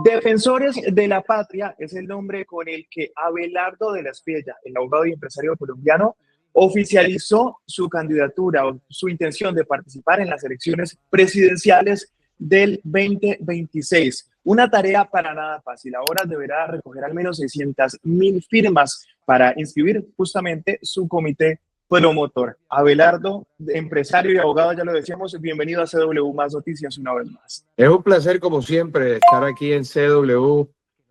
Defensores de la Patria es el nombre con el que Abelardo de la Espriella, el abogado y empresario colombiano, oficializó su candidatura o su intención de participar en las elecciones presidenciales del 2026. Una tarea para nada fácil. Ahora deberá recoger al menos 600.000 firmas para inscribir justamente su comité promotor. Abelardo, empresario y abogado, ya lo decíamos, bienvenido a CW Más Noticias una vez más. Es un placer, como siempre, estar aquí en CW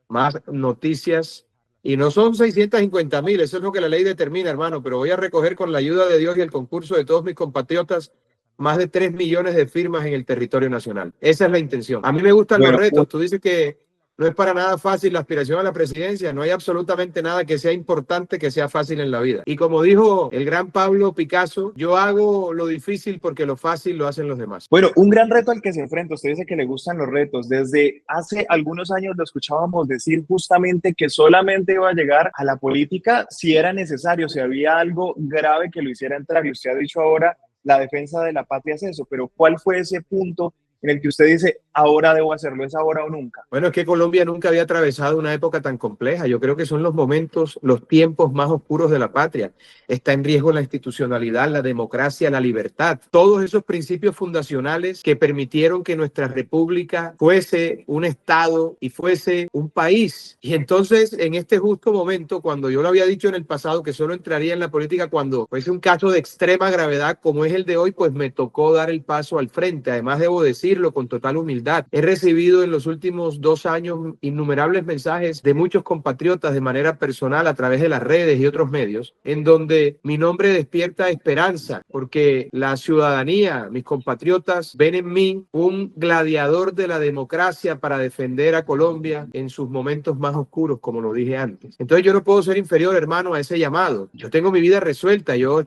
Más Noticias. Y no son 650.000, eso es lo que la ley determina, hermano, pero voy a recoger con la ayuda de Dios y el concurso de todos mis compatriotas más de 3 millones de firmas en el territorio nacional. Esa es la intención. A mí me gustan los retos. Tú dices que no es para nada fácil la aspiración a la presidencia. No hay absolutamente nada que sea importante que sea fácil en la vida. Y como dijo el gran Pablo Picasso, yo hago lo difícil porque lo fácil lo hacen los demás. Bueno, un gran reto al que se enfrenta. Usted dice que le gustan los retos. Desde hace algunos años lo escuchábamos decir justamente que solamente iba a llegar a la política si era necesario, si había algo grave que lo hiciera entrar. Y usted ha dicho ahora, la defensa de la patria es eso. Pero ¿cuál fue ese punto en el que usted dice, ahora debo hacerlo, es ahora o nunca? Bueno, es que Colombia nunca había atravesado una época tan compleja. Yo creo que son los momentos, los tiempos más oscuros de la patria. Está en riesgo la institucionalidad, la democracia, la libertad. Todos esos principios fundacionales que permitieron que nuestra república fuese un Estado y fuese un país. Y entonces, en este justo momento, cuando yo lo había dicho en el pasado que solo entraría en la política cuando fuese un caso de extrema gravedad como es el de hoy, pues me tocó dar el paso al frente. Además, debo decirlo con total humildad. He recibido en los últimos 2 años innumerables mensajes de muchos compatriotas de manera personal a través de las redes y otros medios, en donde mi nombre despierta esperanza, porque la ciudadanía, mis compatriotas, ven en mí un gladiador de la democracia para defender a Colombia en sus momentos más oscuros, como lo dije antes. Entonces yo no puedo ser inferior, hermano, a ese llamado. Yo tengo mi vida resuelta. Yo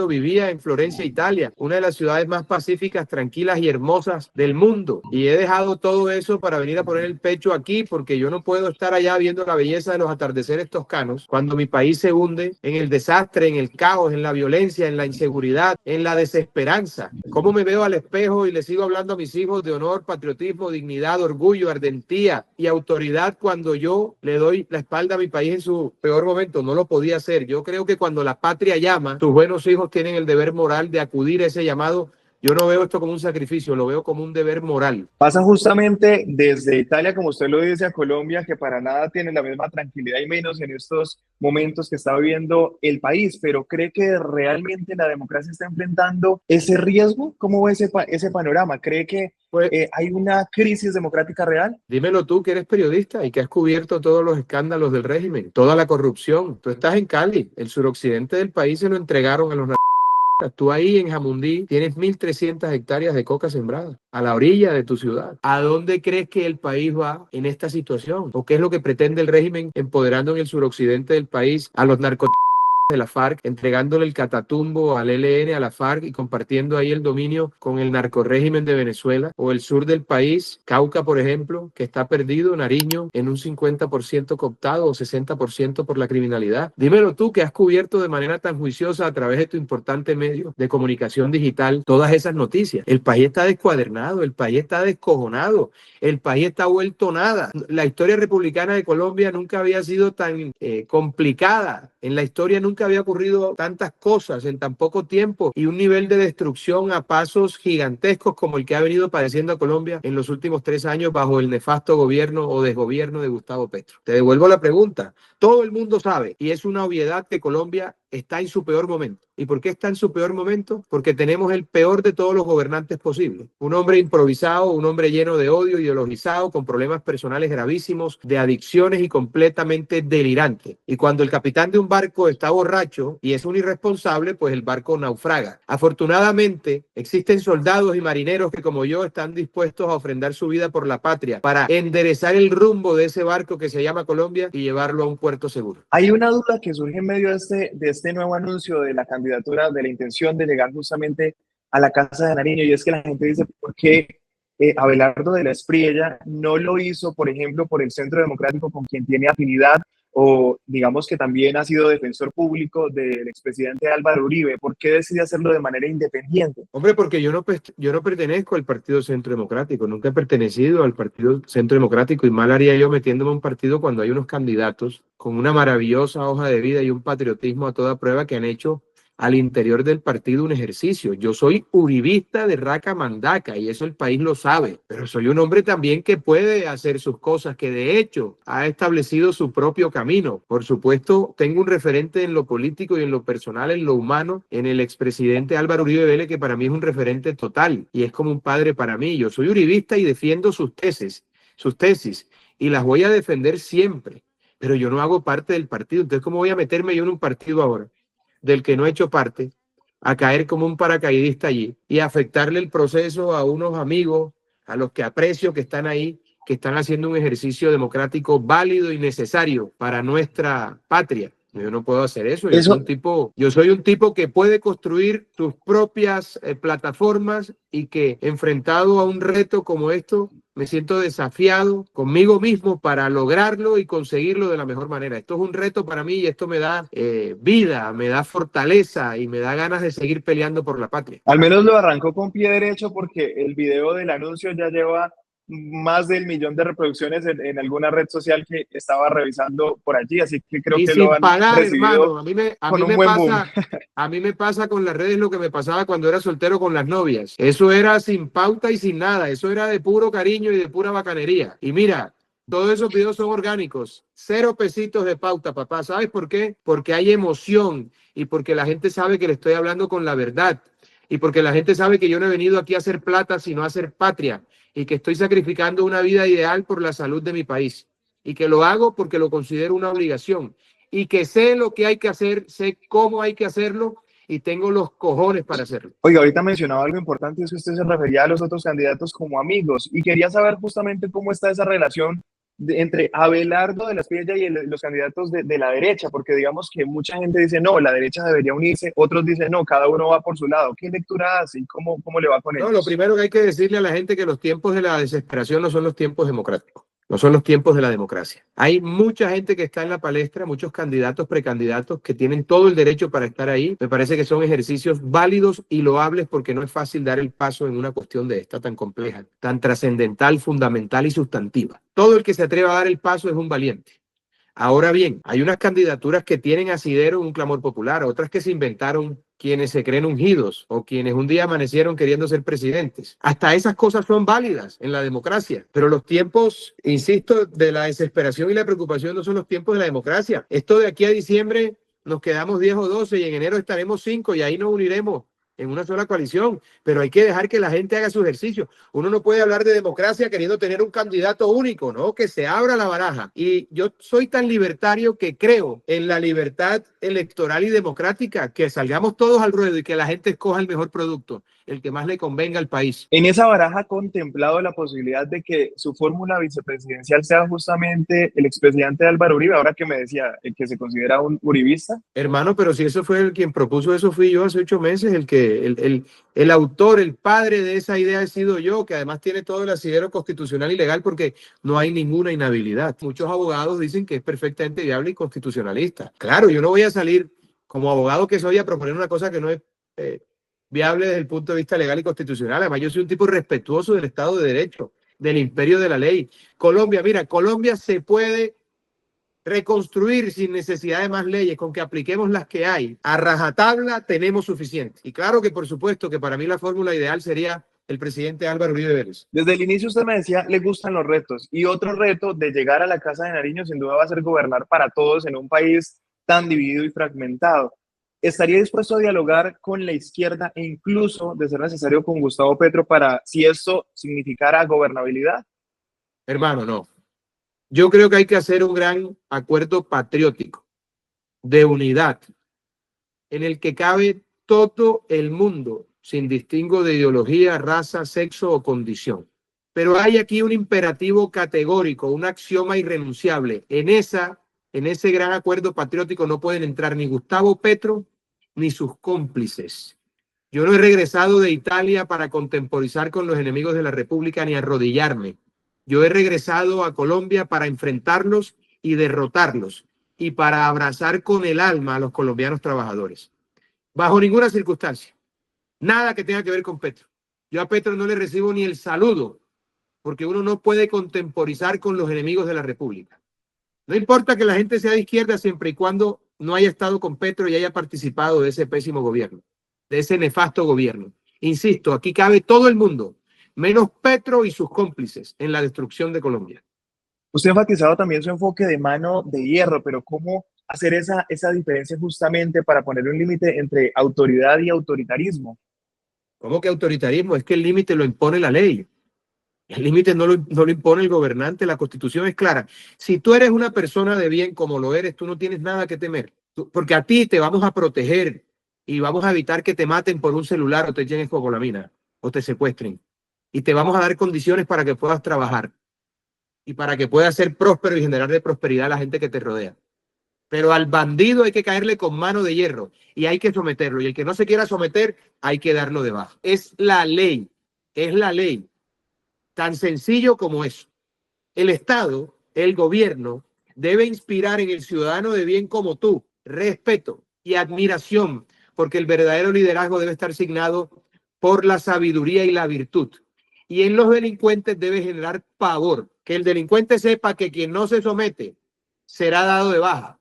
vivía en Florencia, Italia, una de las ciudades más pacíficas, tranquilas y hermosas del mundo, y he dejado todo eso para venir a poner el pecho aquí porque yo no puedo estar allá viendo la belleza de los atardeceres toscanos cuando mi país se hunde en el desastre, en el caos, en la violencia, en la inseguridad, en la desesperanza. ¿Cómo me veo al espejo y le sigo hablando a mis hijos de honor, patriotismo, dignidad, orgullo, ardentía y autoridad cuando yo le doy la espalda a mi país en su peor momento? No lo podía hacer. Yo creo que cuando la patria llama, sus buenos hijos tienen el deber moral de acudir a ese llamado. Yo no veo esto como un sacrificio, lo veo como un deber moral. Pasa justamente desde Italia, como usted lo dice, a Colombia, que para nada tiene la misma tranquilidad y menos en estos momentos que está viviendo el país. Pero ¿cree que realmente la democracia está enfrentando ese riesgo? ¿Cómo ve ese panorama? ¿Cree que hay una crisis democrática real? Dímelo tú, que eres periodista y que has cubierto todos los escándalos del régimen, toda la corrupción. Tú estás en Cali, el suroccidente del país se lo entregaron a los narcotráficos. Tú ahí en Jamundí tienes 1.300 hectáreas de coca sembrada a la orilla de tu ciudad. ¿A dónde crees que el país va en esta situación? ¿O qué es lo que pretende el régimen empoderando en el suroccidente del país a los narcotráficos de la FARC, entregándole el Catatumbo al ELN, a la FARC y compartiendo ahí el dominio con el narcorrégimen de Venezuela? O el sur del país, Cauca, por ejemplo, que está perdido, Nariño, en un 50% cooptado o 60% por la criminalidad. Dímelo tú, que has cubierto de manera tan juiciosa a través de tu importante medio de comunicación digital todas esas noticias. El país está descuadernado, el país está descojonado, el país está vuelto nada. La historia republicana de Colombia nunca había sido tan complicada. En la historia nunca había ocurrido tantas cosas en tan poco tiempo y un nivel de destrucción a pasos gigantescos como el que ha venido padeciendo a Colombia en los últimos 3 años bajo el nefasto gobierno o desgobierno de Gustavo Petro. Te devuelvo la pregunta. Todo el mundo sabe, y es una obviedad, que Colombia está en su peor momento. ¿Y por qué está en su peor momento? Porque tenemos el peor de todos los gobernantes posibles. Un hombre improvisado, un hombre lleno de odio, ideologizado, con problemas personales gravísimos, de adicciones y completamente delirante. Y cuando el capitán de un barco está borracho y es un irresponsable, pues el barco naufraga. Afortunadamente, existen soldados y marineros que, como yo, están dispuestos a ofrendar su vida por la patria para enderezar el rumbo de ese barco que se llama Colombia y llevarlo a un puerto seguro. Hay una duda que surge en medio de este nuevo anuncio de la candidatura, de la intención de llegar justamente a la Casa de Nariño, y es que la gente dice, ¿por qué Abelardo de la Espriella no lo hizo, por ejemplo, por el Centro Democrático con quien tiene afinidad, o digamos que también ha sido defensor público del expresidente Álvaro Uribe? ¿Por qué decide hacerlo de manera independiente? Hombre, porque yo no pertenezco al Partido Centro Democrático, nunca he pertenecido al Partido Centro Democrático y mal haría yo metiéndome a un partido cuando hay unos candidatos con una maravillosa hoja de vida y un patriotismo a toda prueba que han hecho al interior del partido un ejercicio. Yo soy uribista de raca mandaca y eso el país lo sabe, pero soy un hombre también que puede hacer sus cosas, que de hecho ha establecido su propio camino. Por supuesto, tengo un referente en lo político y en lo personal, en lo humano, en el expresidente Álvaro Uribe Vélez, que para mí es un referente total y es como un padre para mí. Yo soy uribista y defiendo sus tesis y las voy a defender siempre, pero yo no hago parte del partido. Entonces, ¿cómo voy a meterme yo en un partido ahora del que no he hecho parte, a caer como un paracaidista allí y afectarle el proceso a unos amigos, a los que aprecio, que están ahí, que están haciendo un ejercicio democrático válido y necesario para nuestra patria? Yo no puedo hacer eso. Eso, Yo soy un tipo que puede construir sus propias plataformas y que enfrentado a un reto como esto, me siento desafiado conmigo mismo para lograrlo y conseguirlo de la mejor manera. Esto es un reto para mí y esto me da vida, me da fortaleza y me da ganas de seguir peleando por la patria. al menos lo arrancó con pie derecho porque el video del anuncio ya lleva más del millón de reproducciones en alguna red social que estaba revisando por allí, así que creo Y que lo sin han pagar, recibido hermano. con un buen boom. A mí me pasa con las redes lo que me pasaba cuando era soltero con las novias. Eso era sin pauta y sin nada. Eso era de puro cariño y de pura bacanería. Y mira, todos esos videos son orgánicos. 0 pesitos de pauta, papá. ¿Sabes por qué? Porque hay emoción y porque la gente sabe que le estoy hablando con la verdad. Y porque la gente sabe que yo no he venido aquí a hacer plata, sino a hacer patria. Y que estoy sacrificando una vida ideal por la salud de mi país. Y que lo hago porque lo considero una obligación y que sé lo que hay que hacer, sé cómo hay que hacerlo y tengo los cojones para hacerlo. Oiga, ahorita mencionaba algo importante, es que usted se refería a los otros candidatos como amigos y quería saber justamente cómo está esa relación entre Abelardo de la Espriella y los candidatos de la derecha, porque digamos que mucha gente dice, no, la derecha debería unirse, otros dicen, no, cada uno va por su lado. ¿Qué lectura hace y cómo le va con No, lo ellos? primero que hay que decirle a la gente que los tiempos de la desesperación no son los tiempos democráticos, no son los tiempos de la democracia. Hay mucha gente que está en la palestra, muchos candidatos, precandidatos que tienen todo el derecho para estar ahí. Me parece que son ejercicios válidos y loables porque no es fácil dar el paso en una cuestión de esta tan compleja, tan trascendental, fundamental y sustantiva. Todo el que se atreva a dar el paso es un valiente. Ahora bien, hay unas candidaturas que tienen asidero un clamor popular, otras que se inventaron quienes se creen ungidos o quienes un día amanecieron queriendo ser presidentes. Hasta esas cosas son válidas en la democracia, pero los tiempos, insisto, de la desesperación y la preocupación no son los tiempos de la democracia. Esto de aquí a diciembre nos quedamos 10 o 12 y en enero estaremos 5 y ahí nos uniremos en una sola coalición, pero hay que dejar que la gente haga su ejercicio. Uno no puede hablar de democracia queriendo tener un candidato único, ¿no? Que se abra la baraja. Y yo soy tan libertario que creo en la libertad electoral y democrática, que salgamos todos al ruedo y que la gente escoja el mejor producto, el que más le convenga al país. En esa baraja ha contemplado la posibilidad de que su fórmula vicepresidencial sea justamente el expresidente Álvaro Uribe, ahora que me decía el que se considera un uribista. Hermano, pero si eso fue el quien propuso eso, fui yo hace 8 meses, el autor, el padre de esa idea he sido yo, que además tiene todo el asidero constitucional y legal porque no hay ninguna inhabilidad. Muchos abogados dicen que es perfectamente viable y constitucionalista. Claro, yo no voy a salir como abogado que soy a proponer una cosa que no es viable desde el punto de vista legal y constitucional. Además, yo soy un tipo respetuoso del Estado de Derecho, del imperio de la ley. Colombia, mira, Colombia se puede reconstruir sin necesidad de más leyes, con que apliquemos las que hay. A rajatabla tenemos suficiente. Y claro que por supuesto que para mí la fórmula ideal sería el presidente Álvaro Uribe Vélez. Desde el inicio usted me decía, le gustan los retos y otro reto de llegar a la Casa de Nariño sin duda va a ser gobernar para todos en un país tan dividido y fragmentado. ¿Estaría dispuesto a dialogar con la izquierda e incluso, de ser necesario, con Gustavo Petro para, si esto significara gobernabilidad? Hermano, no. Yo creo que hay que hacer un gran acuerdo patriótico de unidad en el que cabe todo el mundo sin distingo de ideología, raza, sexo o condición. Pero hay aquí un imperativo categórico, un axioma irrenunciable. En ese gran acuerdo patriótico no pueden entrar ni Gustavo Petro ni sus cómplices. Yo no he regresado de Italia para contemporizar con los enemigos de la República ni arrodillarme. Yo he regresado a Colombia para enfrentarlos y derrotarlos y para abrazar con el alma a los colombianos trabajadores. Bajo ninguna circunstancia. Nada que tenga que ver con Petro. Yo a Petro no le recibo ni el saludo, porque uno no puede contemporizar con los enemigos de la República. No importa que la gente sea de izquierda siempre y cuando no haya estado con Petro y haya participado de ese pésimo gobierno, de ese nefasto gobierno. Insisto, aquí cabe todo el mundo, menos Petro y sus cómplices en la destrucción de Colombia. Usted ha enfatizado también su enfoque de mano de hierro, pero ¿cómo hacer esa diferencia justamente para poner un límite entre autoridad y autoritarismo? ¿Cómo que autoritarismo? Es que el límite lo impone la ley. El límite no lo impone el gobernante. La Constitución es clara. Si tú eres una persona de bien como lo eres, tú no tienes nada que temer. Porque a ti te vamos a proteger y vamos a evitar que te maten por un celular o te llenen copolamina o te secuestren. Y te vamos a dar condiciones para que puedas trabajar y para que puedas ser próspero y generar de prosperidad a la gente que te rodea. Pero al bandido hay que caerle con mano de hierro y hay que someterlo. Y el que no se quiera someter, hay que darlo de baja. Es la ley. Es la ley. Tan sencillo como eso. El Estado, el gobierno, debe inspirar en el ciudadano de bien como tú respeto y admiración, porque el verdadero liderazgo debe estar signado por la sabiduría y la virtud. Y en los delincuentes debe generar pavor, que el delincuente sepa que quien no se somete será dado de baja.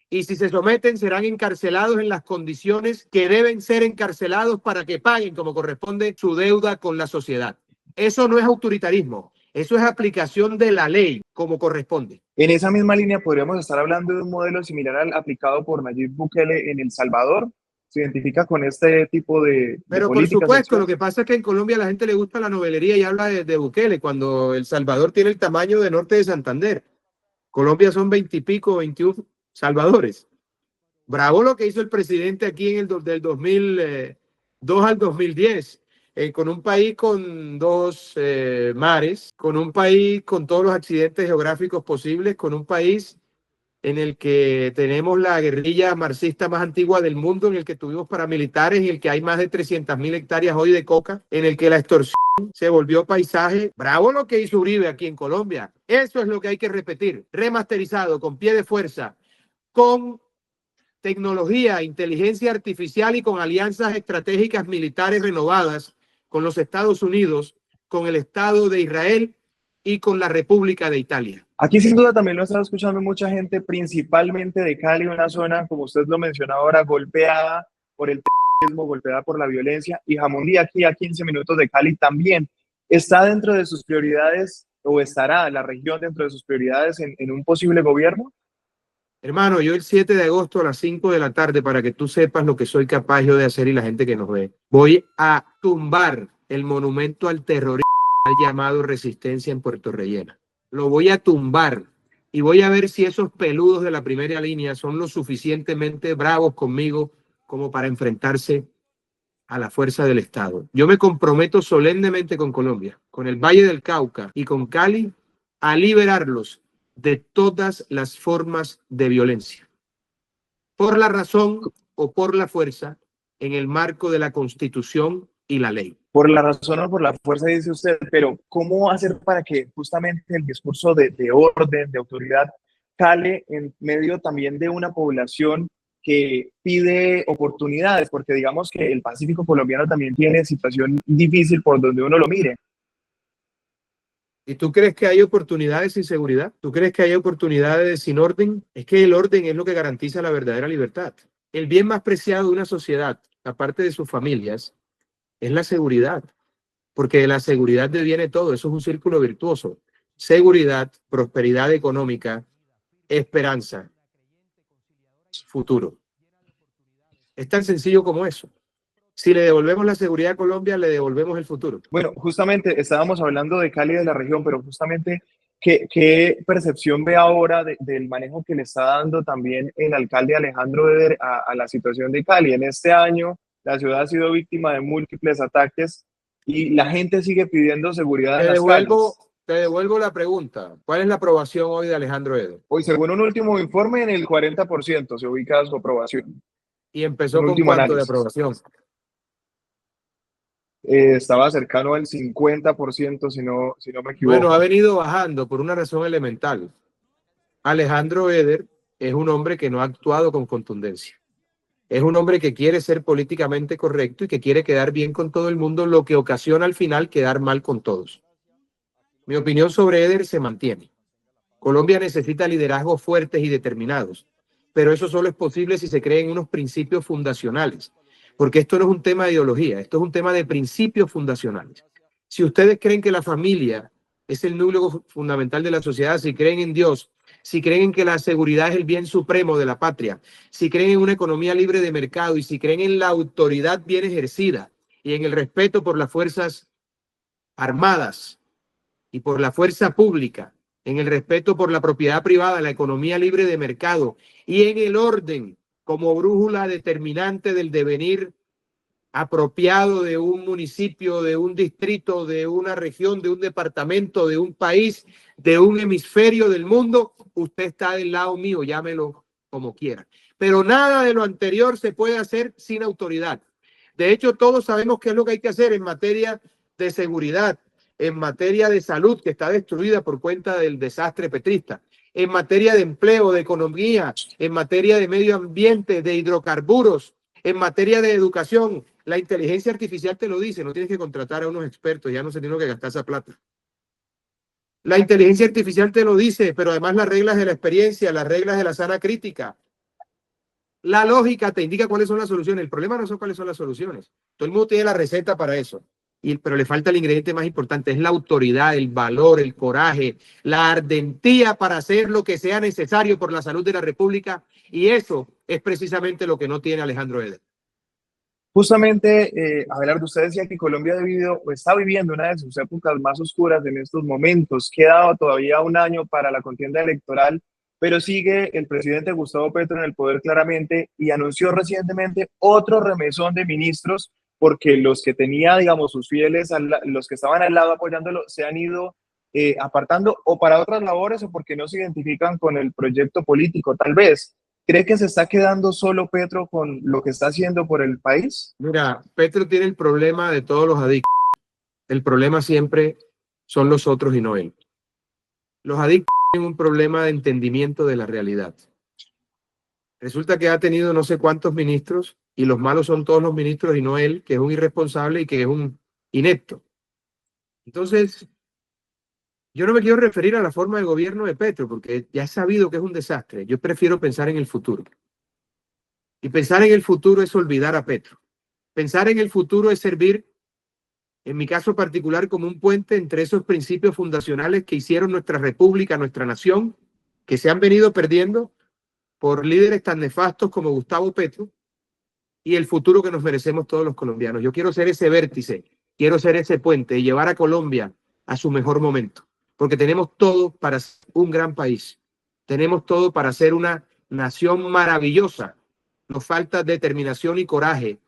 Y si se someten, serán encarcelados en las condiciones que deben ser encarcelados para que paguen como corresponde su deuda con la sociedad. Eso no es autoritarismo, eso es aplicación de la ley como corresponde. En esa misma línea podríamos estar hablando de un modelo similar al aplicado por Nayib Bukele en El Salvador. ¿Se identifica con este tipo de Pero por políticas, de supuesto, lo acción? que pasa es que en Colombia a la gente le gusta la novelería y habla de Bukele, cuando El Salvador tiene el tamaño de Norte de Santander. Colombia son 20 y pico, 21 salvadores. Bravo lo que hizo el presidente aquí en del 2002 al 2010, con un país con dos mares, con un país con todos los accidentes geográficos posibles, con un país en el que tenemos la guerrilla marxista más antigua del mundo, en el que tuvimos paramilitares, en el que hay más de 300.000 hectáreas hoy de coca, en el que la extorsión se volvió paisaje. Bravo lo que hizo Uribe aquí en Colombia. Eso es lo que hay que repetir, remasterizado, con pie de fuerza, con tecnología, inteligencia artificial y con alianzas estratégicas militares renovadas con los Estados Unidos, con el Estado de Israel y con la República de Italia. Aquí sin duda también lo está escuchando mucha gente, principalmente de Cali, una zona, como usted lo menciona ahora, golpeada por el terrorismo, golpeada por la violencia, y Jamundí aquí a 15 minutos de Cali también. ¿Está dentro de sus prioridades o estará la región dentro de sus prioridades en un posible gobierno? Hermano, yo el 7 de agosto a las 5 de la tarde, para que tú sepas lo que soy capaz yo de hacer y la gente que nos ve, voy a tumbar el monumento al terrorismo llamado Resistencia en Puerto Rellena. Lo voy a tumbar y voy a ver si esos peludos de la primera línea son lo suficientemente bravos conmigo como para enfrentarse a la fuerza del Estado. Yo me comprometo solemnemente con Colombia, con el Valle del Cauca y con Cali a liberarlos de todas las formas de violencia, por la razón o por la fuerza, en el marco de la Constitución y la ley. Por la razón o por la fuerza, dice usted, pero ¿cómo hacer para que justamente el discurso de orden, de autoridad, cale en medio también de una población que pide oportunidades? Porque digamos que el Pacífico colombiano también tiene situación difícil por donde uno lo mire. ¿Y tú crees que hay oportunidades sin seguridad? ¿Tú crees que hay oportunidades sin orden? Es que el orden es lo que garantiza la verdadera libertad. El bien más preciado de una sociedad, aparte de sus familias, es la seguridad, porque de la seguridad deviene todo. Eso es un círculo virtuoso. Seguridad, prosperidad económica, esperanza, futuro. Es tan sencillo como eso. Si le devolvemos la seguridad a Colombia, le devolvemos el futuro. Bueno, justamente estábamos hablando de Cali, de la región, pero justamente, ¿qué percepción ve ahora del manejo que le está dando también el alcalde Alejandro Eder a la situación de Cali? En este año, la ciudad ha sido víctima de múltiples ataques y la gente sigue pidiendo seguridad en las calles. Te devuelvo la pregunta. ¿Cuál es la aprobación hoy de Alejandro Eder? Hoy, según un último informe, en el 40% se ubica su aprobación. Y empezó Un con último cuánto de análisis. aprobación. estaba cercano al 50%, si no me Bueno, ha equivoco. venido bajando por una razón elemental. Alejandro Eder es un hombre que no ha actuado con contundencia. Es un hombre que quiere ser políticamente correcto y que quiere quedar bien con todo el mundo, lo que ocasiona al final quedar mal con todos. Mi opinión sobre Eder se mantiene. Colombia necesita liderazgos fuertes y determinados, pero eso solo es posible si se creen unos principios fundacionales, porque esto no es un tema de ideología, esto es un tema de principios fundacionales. Si ustedes creen que la familia es el núcleo fundamental de la sociedad, si creen en Dios, si creen en que la seguridad es el bien supremo de la patria, si creen en una economía libre de mercado y si creen en la autoridad bien ejercida y en el respeto por las fuerzas armadas y por la fuerza pública, en el respeto por la propiedad privada, la economía libre de mercado y en el orden como brújula determinante del devenir apropiado de un municipio, de un distrito, de una región, de un departamento, de un país, de un hemisferio del mundo, usted está del lado mío, llámelo como quiera. Pero nada de lo anterior se puede hacer sin autoridad. De hecho, todos sabemos qué es lo que hay que hacer en materia de seguridad, en materia de salud, que está destruida por cuenta del desastre petrista, en materia de empleo, de economía, en materia de medio ambiente, de hidrocarburos, en materia de educación. La inteligencia artificial te lo dice, no tienes que contratar a unos expertos, ya no se tiene que gastar esa plata. La inteligencia artificial te lo dice, pero además las reglas de la experiencia, las reglas de la sana crítica, la lógica te indica cuáles son las soluciones. El problema no son cuáles son las soluciones. Todo el mundo tiene la receta para eso. Pero le falta el ingrediente más importante, es la autoridad, el valor, el coraje, la ardentía para hacer lo que sea necesario por la salud de la República. Y eso es precisamente lo que no tiene Alejandro Eder. Justamente, Abelardo, usted decía que Colombia ha vivido, o está viviendo una de sus épocas más oscuras en estos momentos. Queda todavía un año para la contienda electoral, pero sigue el presidente Gustavo Petro en el poder claramente y anunció recientemente otro remesón de ministros porque los que tenía, digamos, sus fieles, los que estaban al lado apoyándolo, se han ido apartando o para otras labores o porque no se identifican con el proyecto político, tal vez. ¿Cree que se está quedando solo Petro con lo que está haciendo por el país? Mira, Petro tiene el problema de todos los adictos. El problema siempre son los otros y no él. Los adictos tienen un problema de entendimiento de la realidad. Resulta que ha tenido no sé cuántos ministros y los malos son todos los ministros y no él, que es un irresponsable y que es un inepto. Entonces, yo no me quiero referir a la forma de gobierno de Petro porque ya he sabido que es un desastre. Yo prefiero pensar en el futuro. Y pensar en el futuro es olvidar a Petro. Pensar en el futuro es servir, en mi caso particular, como un puente entre esos principios fundacionales que hicieron nuestra república, nuestra nación, que se han venido perdiendo por líderes tan nefastos como Gustavo Petro, y el futuro que nos merecemos todos los colombianos. Yo quiero ser ese vértice, quiero ser ese puente y llevar a Colombia a su mejor momento, porque tenemos todo para ser un gran país, tenemos todo para ser una nación maravillosa. Nos falta determinación y coraje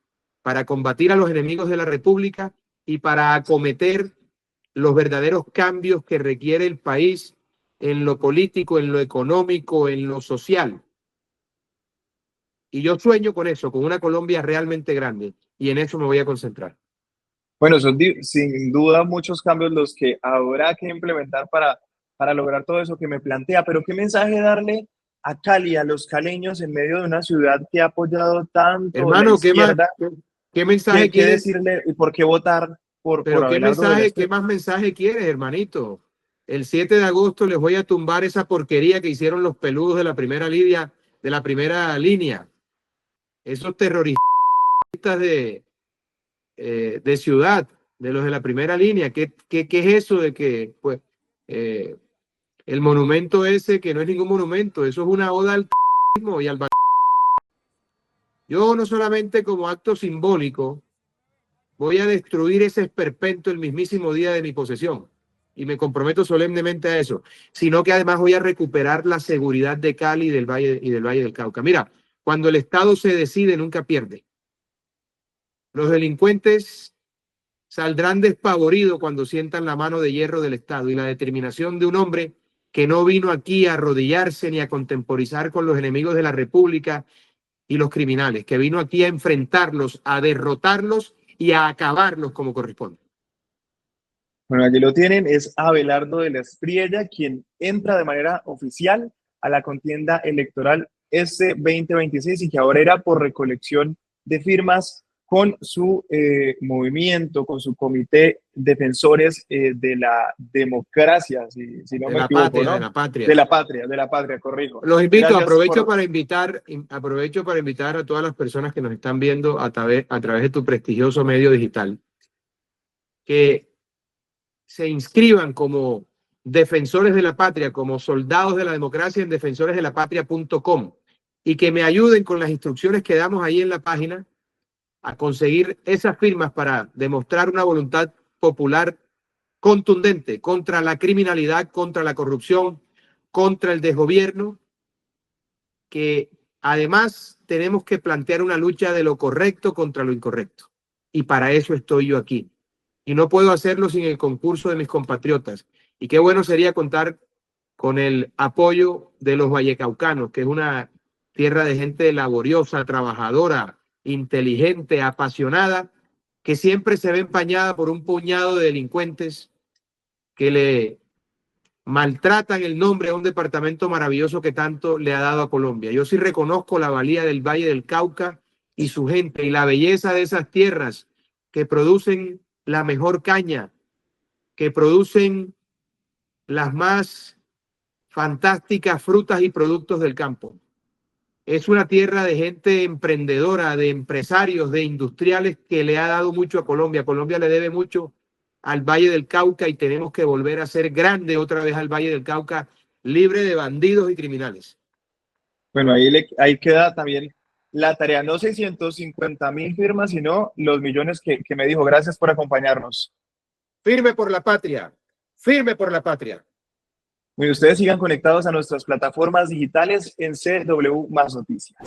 para combatir a los enemigos de la República y para acometer los verdaderos cambios que requiere el país en lo político, en lo económico, en lo social. Y yo sueño con eso, con una Colombia realmente grande, y en eso me voy a concentrar. Bueno, son sin duda muchos cambios los que habrá que implementar para lograr todo eso que me plantea, pero ¿qué mensaje darle a Cali, a los caleños en medio de una ciudad que ha apoyado tanto la Hermano, izquierda? ¿qué mensaje Qué quieres? decirle y por qué votar por Pero Abelardo de la qué Espriella? más mensaje quieres, hermanito? El 7 de agosto les voy a tumbar esa porquería que hicieron los peludos de la primera línea. Esos terroristas de ciudad, de los de la primera línea. ¿Qué es eso de que, pues, eh, el monumento ese, que no es ningún monumento, eso es una oda al y al... Yo no solamente como acto simbólico voy a destruir ese esperpento el mismísimo día de mi posesión y me comprometo solemnemente a eso, sino que además voy a recuperar la seguridad de Cali y del Valle del Cauca. Mira, cuando el Estado se decide nunca pierde. Los delincuentes saldrán despavoridos cuando sientan la mano de hierro del Estado y la determinación de un hombre que no vino aquí a arrodillarse ni a contemporizar con los enemigos de la República y los criminales, que vino aquí a enfrentarlos, a derrotarlos y a acabarlos como corresponde. Bueno, allí lo tienen, es Abelardo de la Espriella quien entra de manera oficial a la contienda electoral este 2026 y que ahora era por recolección de firmas con su movimiento, con su comité defensores de la democracia, si no De me la equivoco, patria, de ¿no? la patria. De la patria, corrijo. Los invito, Gracias aprovecho por... para invitar a todas las personas que nos están viendo a través de tu prestigioso medio digital, que se inscriban como defensores de la patria, como soldados de la democracia en defensoresdelapatria.com y que me ayuden con las instrucciones que damos ahí en la página a conseguir esas firmas para demostrar una voluntad popular contundente contra la criminalidad, contra la corrupción, contra el desgobierno, que además tenemos que plantear una lucha de lo correcto contra lo incorrecto. Y para eso estoy yo aquí. Y no puedo hacerlo sin el concurso de mis compatriotas. Y qué bueno sería contar con el apoyo de los vallecaucanos, que es una tierra de gente laboriosa, trabajadora, inteligente, apasionada, que siempre se ve empañada por un puñado de delincuentes que le maltratan el nombre a un departamento maravilloso que tanto le ha dado a Colombia. Yo sí reconozco la valía del Valle del Cauca y su gente y la belleza de esas tierras que producen la mejor caña, que producen las más fantásticas frutas y productos del campo. Es una tierra de gente emprendedora, de empresarios, de industriales que le ha dado mucho a Colombia. Colombia le debe mucho al Valle del Cauca y tenemos que volver a ser grande otra vez al Valle del Cauca, libre de bandidos y criminales. Bueno, ahí queda también la tarea, no 650.000 firmas, sino los millones que me dijo. Gracias por acompañarnos. Firme por la patria, firme por la patria. Bueno, ustedes sigan conectados a nuestras plataformas digitales en CW Más Noticias.